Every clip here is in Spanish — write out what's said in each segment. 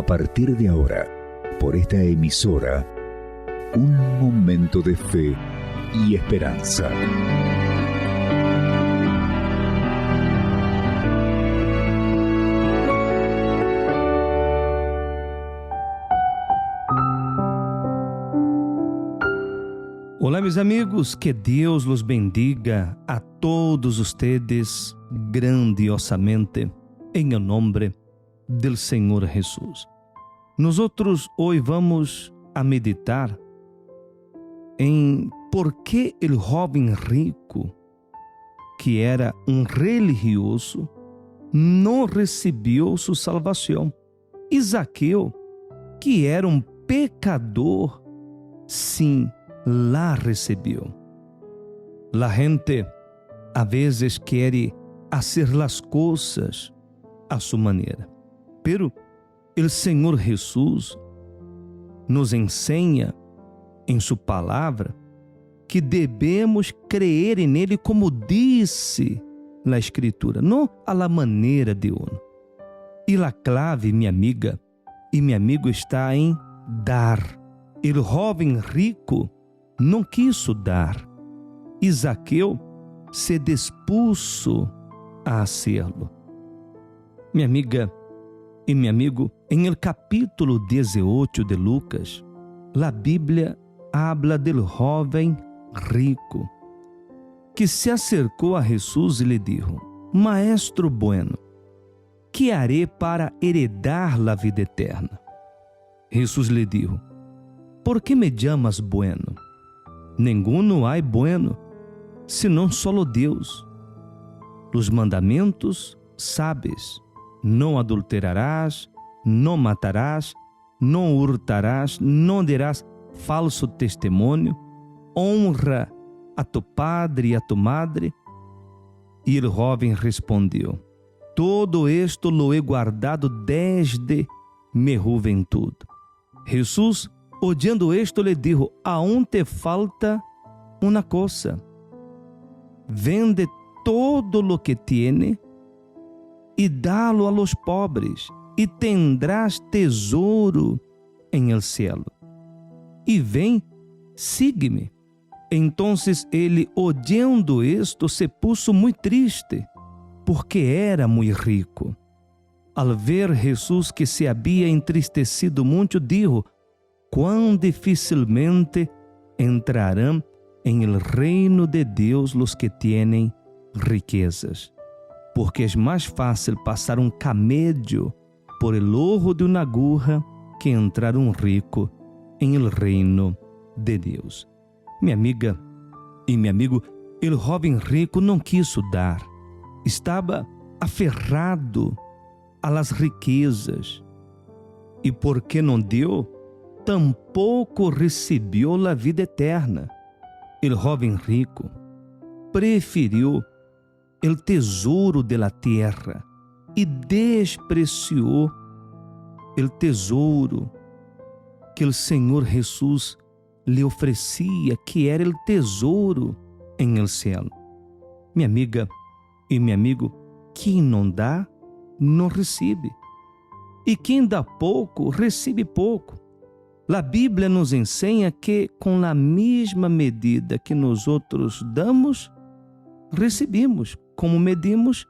partir de ahora, por esta emisora, un momento de fe y esperanza. Olá, meus amigos, que Deus los bendiga a todos ustedes grandiosamente, em el nombre del Senhor Jesus. Nosotros hoy vamos a meditar em por que o jovem rico, que era religioso, não recebeu sua salvação. E Zaqueu, que era pecador, sim, la recebeu. La gente a vezes quer hacer las cosas a su manera, pero el Senhor Jesus nos ensina em sua palavra que devemos crer nele como disse na Escritura, não a la maneira de uno. E a clave, minha amiga e meu amigo, está em dar. O jovem rico não quis dar, e Zaqueu se dispuso a hacerlo. Minha amiga e meu amigo, em el capítulo 18 de Lucas, a Bíblia habla del jovem rico, que se acercou a Jesus e lhe dijo: Maestro bueno, que haré para heredar la vida eterna? Jesus lhe dijo: ¿Por que me llamas bueno? Ninguno hay bueno, senão solo Deus. Los mandamentos sabes: não adulterarás, não matarás, não hurtarás, não dirás falso testemunho, honra a tu padre e a tu madre. E o jovem respondeu: Todo esto lo he guardado desde mi juventud. Jesus, oyendo esto, le dijo: Aún te falta una cosa. Vende todo lo que tiene y dalo a los pobres, y tendrás tesouro en el cielo. Y ven, sígueme. Entonces ele, oyendo esto, se puso muy triste, porque era muy rico. Al ver Jesús que se había entristecido mucho, dijo: Quão dificilmente entrarão em el reino de Deus los que tienen riquezas. Porque é mais fácil passar camello por el ojo de uma aguja que entrar rico em el reino de Deus. Minha amiga e meu amigo, o jovem rico não quis dar. Estava aferrado a las riquezas. E porque não deu, tampouco recebeu a vida eterna. O jovem rico preferiu o tesouro de la terra e despreciou o tesouro que o Senhor Jesus lhe oferecia, que era o tesouro em el cielo. Minha amiga e meu amigo, quem não dá, não recebe. E quem dá pouco, recebe pouco. A Bíblia nos ensina que com a mesma medida que nós outros damos, recebemos. Como medimos,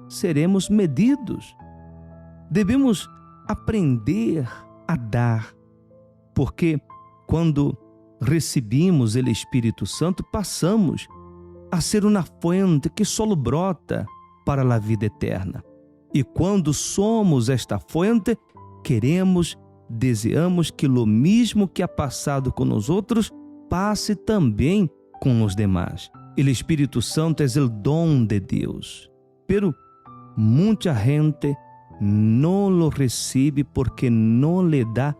seremos medidos. Devemos aprender a dar, porque quando recebemos o Espírito Santo, passamos a ser uma fonte que só brota para a vida eterna. E quando somos esta fonte, desejamos que o mesmo que ha passado com os outros, passe também com os demais. O Espírito Santo é o dom de Deus, pero muita gente não lo recebe porque não lhe dá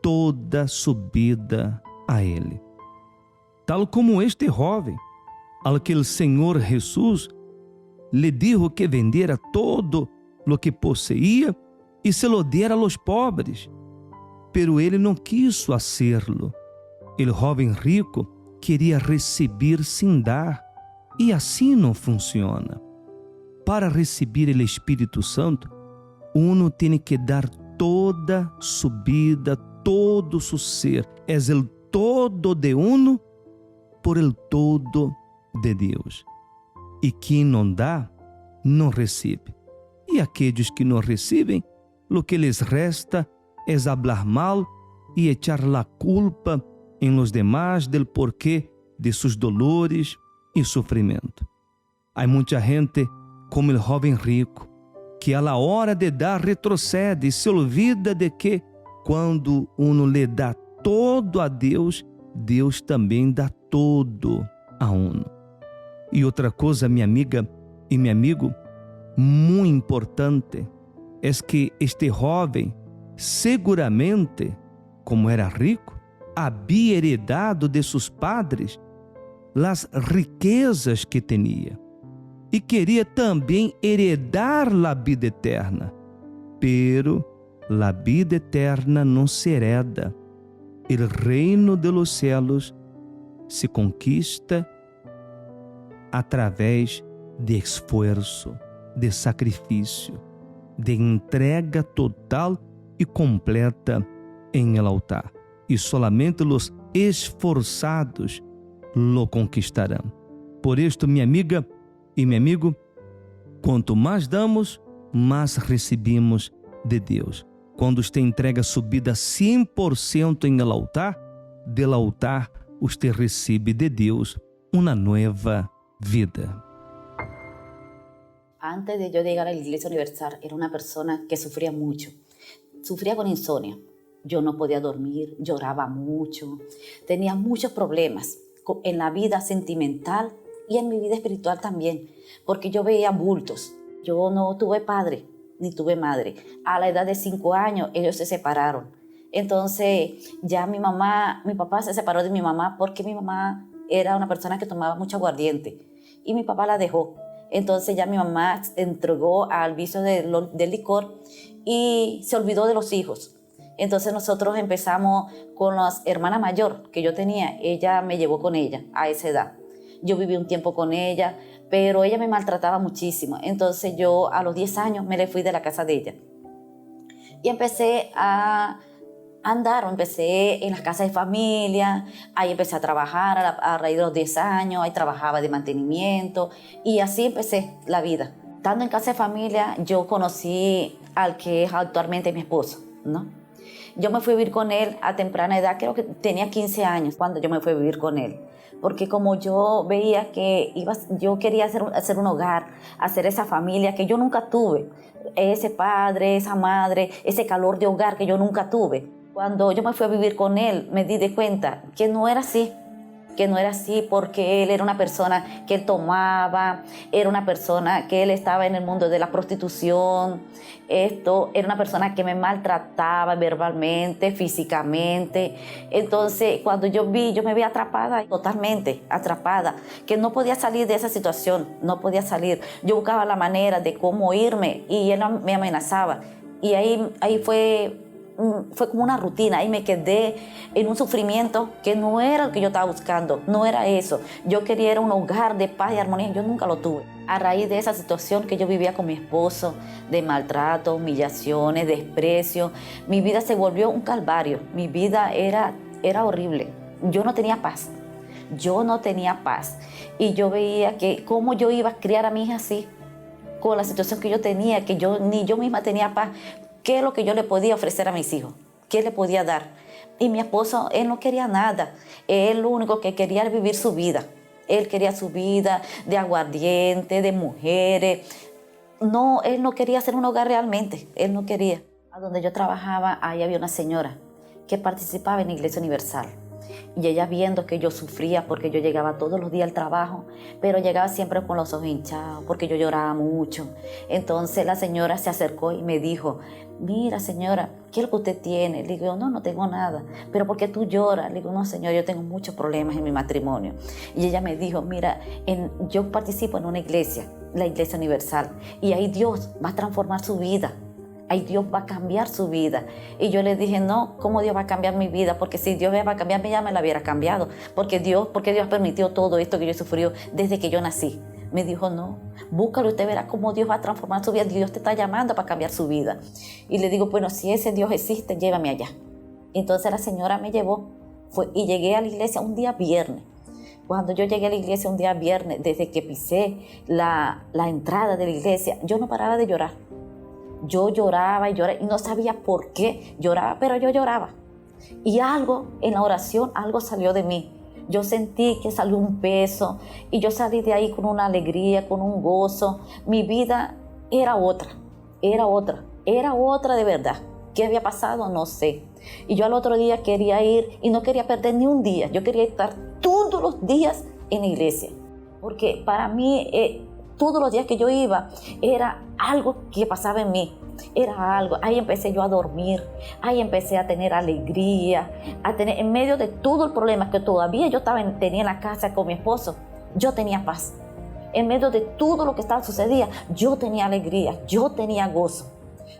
toda sua vida a Ele. Tal como este jovem, al que o Senhor Jesus lhe dijo que vendera todo lo que possuía e se lo diera a los pobres, pero ele não quis hacerlo. O jovem rico queria receber sem dar, e assim não funciona. Para receber o Espírito Santo, uno tem que dar toda su vida, todo su ser. Es el todo de uno por el todo de Deus. E quem não dá, não recebe. E aqueles que não recebem, lo que les resta es hablar mal y echar la culpa en los demás del porqué de sus dolores y sufrimiento. Hay mucha gente como el joven rico, que a la hora de dar retrocede e se olvida de que quando uno le dá todo a Deus, Deus também dá todo a uno. E outra coisa, minha amiga e meu amigo, muito importante, é que este jovem, seguramente, como era rico, havia heredado de seus padres as riquezas que tinha e queria também heredar a vida eterna. Pero a vida eterna não se hereda. O reino de los cielos se conquista através de esforço, de sacrifício, de entrega total e completa em el altar. E solamente os esforçados lo conquistarão. Por isto, minha amiga e meu amigo, quanto mais damos, mais recebemos de Deus. Quando você entrega sua vida 100% em el altar, del altar você recebe de Deus uma nova vida. Antes de yo llegar a la Iglesia Universal, era una persona que sufría mucho. Sufría con insomnio. Yo no podía dormir, lloraba mucho. Tenía muchos problemas en la vida sentimental y en mi vida espiritual también, porque yo veía bultos. Yo no tuve padre ni tuve madre. A la edad de 5 años, ellos se separaron. Entonces, ya mi papá se separó de mi mamá porque mi mamá era una persona que tomaba mucho aguardiente y mi papá la dejó. Entonces ya mi mamá se entregó al vicio del licor y se olvidó de los hijos. Entonces nosotros empezamos con la hermana mayor que yo tenía. Ella me llevó con ella a esa edad. Yo viví un tiempo con ella, pero ella me maltrataba muchísimo. Entonces yo a los 10 años me le fui de la casa de ella. Y empecé a andar, empecé en las casas de familia, ahí empecé a trabajar a raíz de los 10 años, ahí trabajaba de mantenimiento y así empecé la vida. Estando en casa de familia, yo conocí al que es actualmente mi esposo, ¿no? Yo me fui a vivir con él a temprana edad, creo que tenía 15 años cuando yo me fui a vivir con él. Porque como yo veía que yo quería hacer un hogar, hacer esa familia que yo nunca tuve, ese padre, esa madre, ese calor de hogar que yo nunca tuve. Cuando yo me fui a vivir con él, me di de cuenta que no era así, porque él era una persona que él tomaba, era una persona que él estaba en el mundo de la prostitución, era una persona que me maltrataba verbalmente, físicamente. Entonces, cuando yo me vi atrapada, totalmente atrapada, que no podía salir de esa situación, no podía salir. Yo buscaba la manera de cómo irme y él me amenazaba. Y ahí fue como una rutina, ahí me quedé en un sufrimiento que no era lo que yo estaba buscando, no era eso. Yo quería un hogar de paz y armonía, yo nunca lo tuve. A raíz de esa situación que yo vivía con mi esposo, de maltrato, humillaciones, desprecio, mi vida se volvió un calvario, mi vida era horrible. Yo no tenía paz, y yo veía que cómo yo iba a criar a mi hija así, con la situación que yo tenía, que ni yo misma tenía paz. ¿Qué es lo que yo le podía ofrecer a mis hijos? ¿Qué le podía dar? Y mi esposo, él no quería nada. Él lo único que quería era vivir su vida. Él quería su vida de aguardiente, de mujeres. No, él no quería hacer un hogar realmente. Él no quería. A donde yo trabajaba, ahí había una señora que participaba en la Iglesia Universal. Y ella viendo que yo sufría porque yo llegaba todos los días al trabajo, pero llegaba siempre con los ojos hinchados porque yo lloraba mucho. Entonces la señora se acercó y me dijo, mira señora, ¿qué es lo que usted tiene? Le digo, no tengo nada. ¿Pero por qué tú lloras? Le digo, no señor, yo tengo muchos problemas en mi matrimonio. Y ella me dijo, mira, yo participo en una iglesia, la Iglesia Universal, y ahí Dios va a transformar su vida. Ahí Dios va a cambiar su vida. Y yo le dije, no, ¿cómo Dios va a cambiar mi vida? Porque si Dios va a cambiar, ya me la hubiera cambiado. Porque Dios permitió todo esto que yo he sufrido desde que yo nací. Me dijo, no, búscalo, usted verá cómo Dios va a transformar su vida. Dios te está llamando para cambiar su vida. Y le digo, bueno, si ese Dios existe, llévame allá. Entonces la señora me llevó y llegué a la iglesia un día viernes. Cuando yo llegué a la iglesia un día viernes, desde que pisé la entrada de la iglesia, yo no paraba de llorar. Yo lloraba y lloraba y no sabía por qué lloraba, pero yo lloraba. Y algo en la oración, algo salió de mí. Yo sentí que salió un peso y yo salí de ahí con una alegría, con un gozo. Mi vida era otra de verdad. ¿Qué había pasado? No sé. Y yo al otro día quería ir y no quería perder ni un día. Yo quería estar todos los días en la iglesia. Porque para mí, todos los días que yo iba, era algo que pasaba en mí. Era algo. Ahí empecé yo a dormir. Ahí empecé a tener alegría. En medio de todo el problema que todavía yo tenía en la casa con mi esposo, yo tenía paz. En medio de todo lo que estaba sucedía, yo tenía alegría. Yo tenía gozo.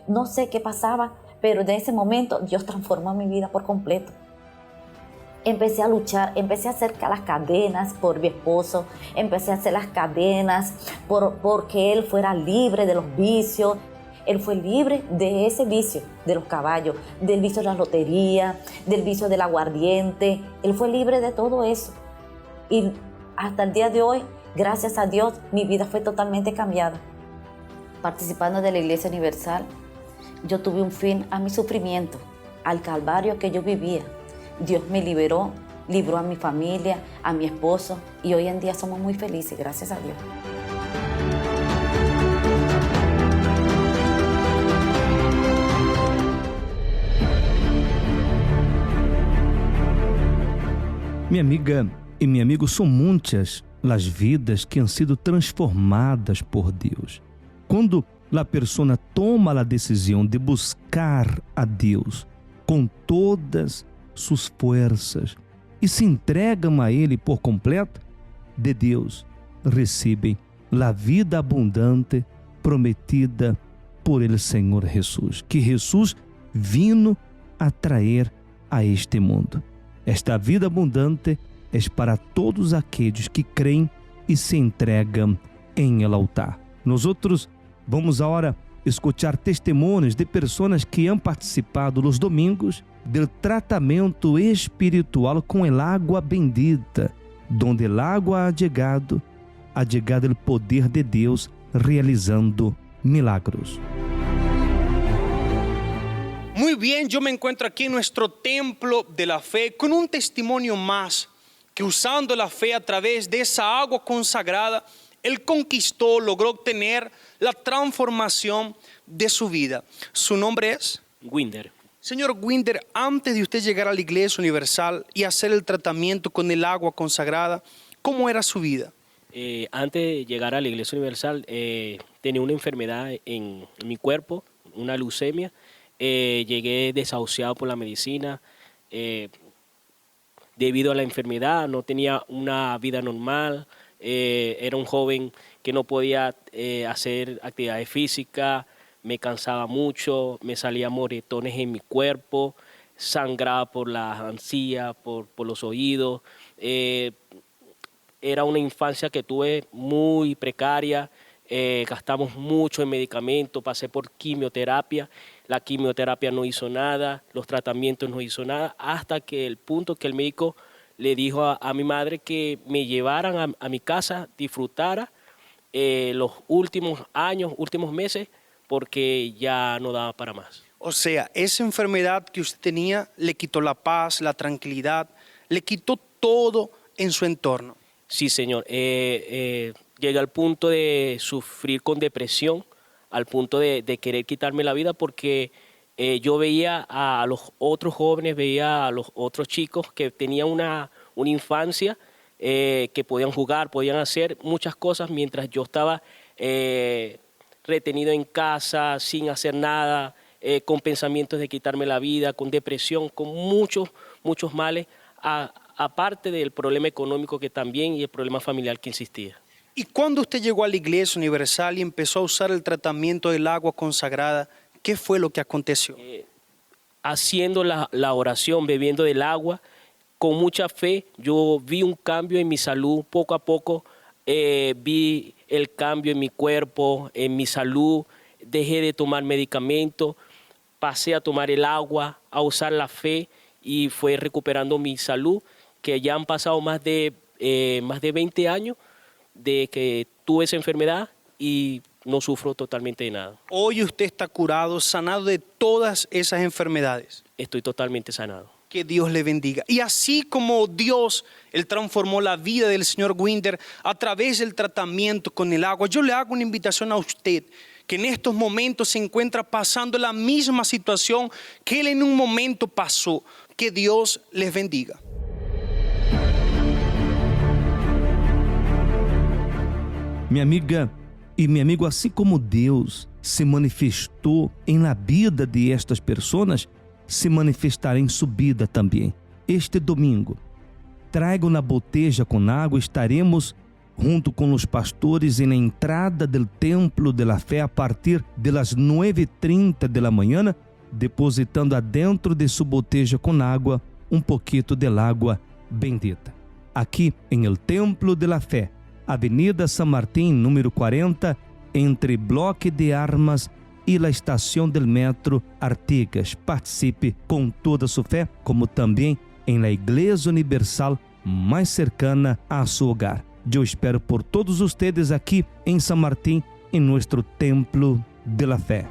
No sé qué pasaba, pero de ese momento Dios transformó mi vida por completo. Empecé a luchar, empecé a hacer las cadenas por mi esposo, empecé a hacer las cadenas porque él fuera libre de los vicios. Él fue libre de ese vicio, de los caballos, del vicio de la lotería, del vicio del aguardiente. Él fue libre de todo eso. Y hasta el día de hoy, gracias a Dios, mi vida fue totalmente cambiada. Participando de la Iglesia Universal, yo tuve un fin a mi sufrimiento, al calvario que yo vivía. Dios me libró a mi familia, a mi esposo, y hoy en día somos muy felices, gracias a Dios. Minha amiga e meu amigo, são muitas as vidas que han sido transformadas por Deus. Quando a pessoa toma a decisão de buscar a Deus com todas suas forças e se entregam a Ele por completo, de Deus recebem a vida abundante prometida por el Senhor Jesus, que Jesus vino a trazer a este mundo. Esta vida abundante é para todos aqueles que creem e se entregam em el altar. Nós outros vamos agora escutar testemunhos de pessoas que han participado nos domingos do tratamento espiritual com el água bendita, donde el água ha chegado o poder de Deus realizando milagros. Muy bien, yo me encuentro aquí en nuestro templo de la fe con un testimonio más que usando la fe a través de esa agua consagrada, él conquistó, logró obtener la transformación de su vida. ¿Su nombre es? Winder. Señor Winder, antes de usted llegar a la Iglesia Universal y hacer el tratamiento con el agua consagrada, ¿cómo era su vida? Antes de llegar a la Iglesia Universal, tenía una enfermedad en mi cuerpo, una leucemia. Llegué desahuciado por la medicina. Debido a la enfermedad, no tenía una vida normal. Era un joven que no podía hacer actividades físicas, me cansaba mucho, me salían moretones en mi cuerpo, sangraba por las encías, por los oídos. Era una infancia que tuve muy precaria. Gastamos mucho en medicamentos, pasé por quimioterapia. La quimioterapia no hizo nada, los tratamientos no hizo nada, hasta que el punto que el médico le dijo a mi madre que me llevaran a mi casa, disfrutara los últimos años, últimos meses, porque ya no daba para más. O sea, esa enfermedad que usted tenía le quitó la paz, la tranquilidad, le quitó todo en su entorno. Sí, señor. Llegué al punto de sufrir con depresión, al punto de querer quitarme la vida, porque yo veía a los otros jóvenes, veía a los otros chicos que tenían una infancia, que podían jugar, podían hacer muchas cosas, mientras yo estaba retenido en casa, sin hacer nada, con pensamientos de quitarme la vida, con depresión, con muchos males, aparte del problema económico que también y el problema familiar que existía. ¿Y cuando usted llegó a la Iglesia Universal y empezó a usar el tratamiento del agua consagrada, qué fue lo que aconteció? Haciendo la oración, bebiendo del agua, con mucha fe, yo vi un cambio en mi salud. Poco a poco vi el cambio en mi cuerpo, en mi salud. Dejé de tomar medicamentos, pasé a tomar el agua, a usar la fe y fue recuperando mi salud, que ya han pasado más de 20 años de que tuve esa enfermedad y no sufro totalmente de nada. Hoy usted está curado, sanado de todas esas enfermedades. Estoy totalmente sanado. Que Dios le bendiga. Y así como Dios, Él transformó la vida del señor Winder a través del tratamiento con el agua, yo le hago una invitación a usted que en estos momentos se encuentra pasando la misma situación que Él en un momento pasó. Que Dios les bendiga. Minha amiga e meu amigo, assim como Deus se manifestou em la vida de estas pessoas, se manifestará em sua vida também. Este domingo, traga uma boteja com água, estaremos junto com os pastores na entrada do Templo de la Fé a partir das 9h30 da manhã, depositando adentro de sua boteja com água pouquinho de água bendita. Aqui em el Templo de la Fé, Avenida San Martín, número 40, entre Bloque de Armas e a estação del metro Artigas. Participe com toda a sua fé, como também em la Igreja Universal mais cercana a seu hogar. Eu espero por todos ustedes aqui em San Martín, em nosso Templo de la Fé.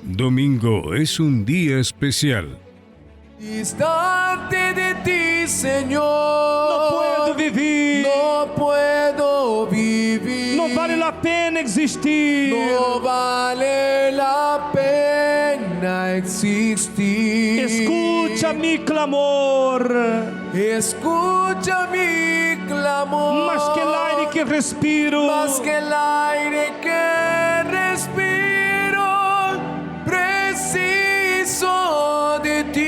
Domingo es un día especial. Distante de ti, Señor, Não puedo viver, no puedo vivir. não vale a pena existir. No vale la pena existir. Escucha mi clamor, Escucha mi clamor. mas que el aire que respiro, Más que el aire que respiro, preciso de ti.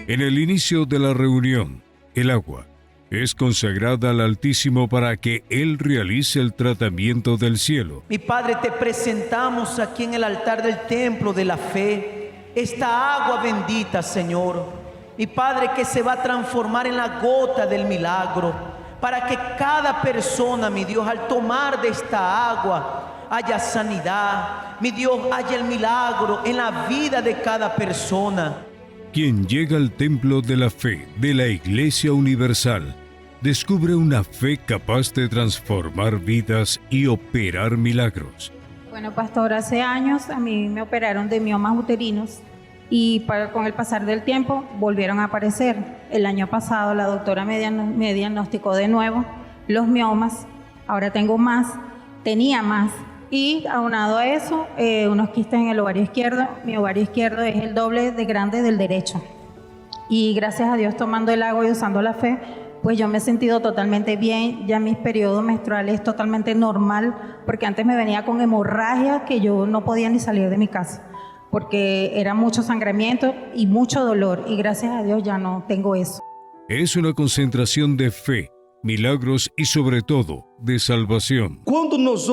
En el inicio de la reunión, el agua es consagrada al Altísimo para que Él realice el tratamiento del cielo. Mi Padre, te presentamos aquí en el altar del Templo de la Fe esta agua bendita, Señor. Mi Padre, que se va a transformar en la gota del milagro, para que cada persona, mi Dios, al tomar de esta agua haya sanidad. Mi Dios, haya el milagro en la vida de cada persona. Quien llega al templo de la fe de la Iglesia Universal descubre una fe capaz de transformar vidas y operar milagros. Bueno, pastor, hace años a mí me operaron de miomas uterinos y con el pasar del tiempo volvieron a aparecer. El año pasado la doctora me diagnosticó de nuevo los miomas. Ahora tengo más, tenía más. Y aunado a eso, unos quistes en el ovario izquierdo. Mi ovario izquierdo es el doble de grande del derecho. Y gracias a Dios, tomando el agua y usando la fe, pues yo me he sentido totalmente bien. Ya mis periodos menstruales totalmente normal, porque antes me venía con hemorragia que yo no podía ni salir de mi casa, porque era mucho sangramiento y mucho dolor. Y gracias a Dios ya no tengo eso. Es una concentración de fe, milagros y sobre todo de salvación. Quando nós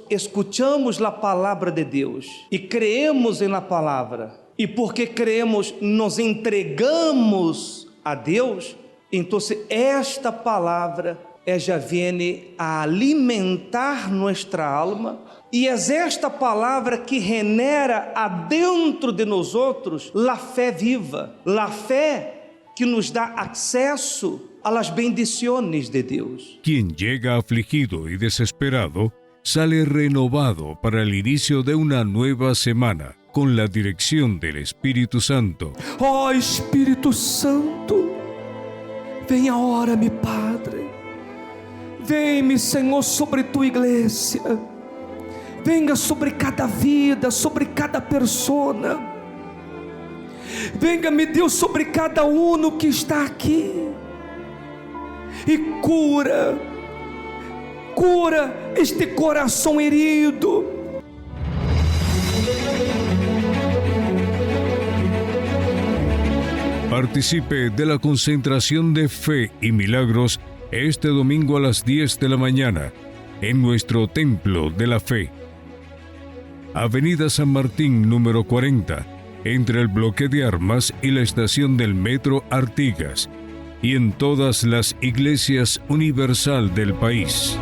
escutamos a palavra de Deus e creemos na palavra, e porque creemos nos entregamos a Deus, então esta palavra já vem a alimentar nossa alma, e é esta palavra que genera adentro de nós outros a fé viva, a fé que nos dá acesso a las bendiciones de Dios. Quien llega afligido y desesperado sale renovado para el inicio de una nueva semana con la dirección del Espíritu Santo. Oh Espírito Santo, vem agora, meu Padre. Vem, meu Senhor, sobre tua igreja. Venga sobre cada vida, sobre cada persona. Venga, meu Deus, sobre cada um que está aqui. E cura este coração herido. Participe de la concentración de fe y milagros este domingo a las 10 de la mañana en nuestro Templo de la Fe. Avenida San Martín, número 40, entre el bloque de armas y la estación del metro Artigas, y en todas las iglesias universal del país.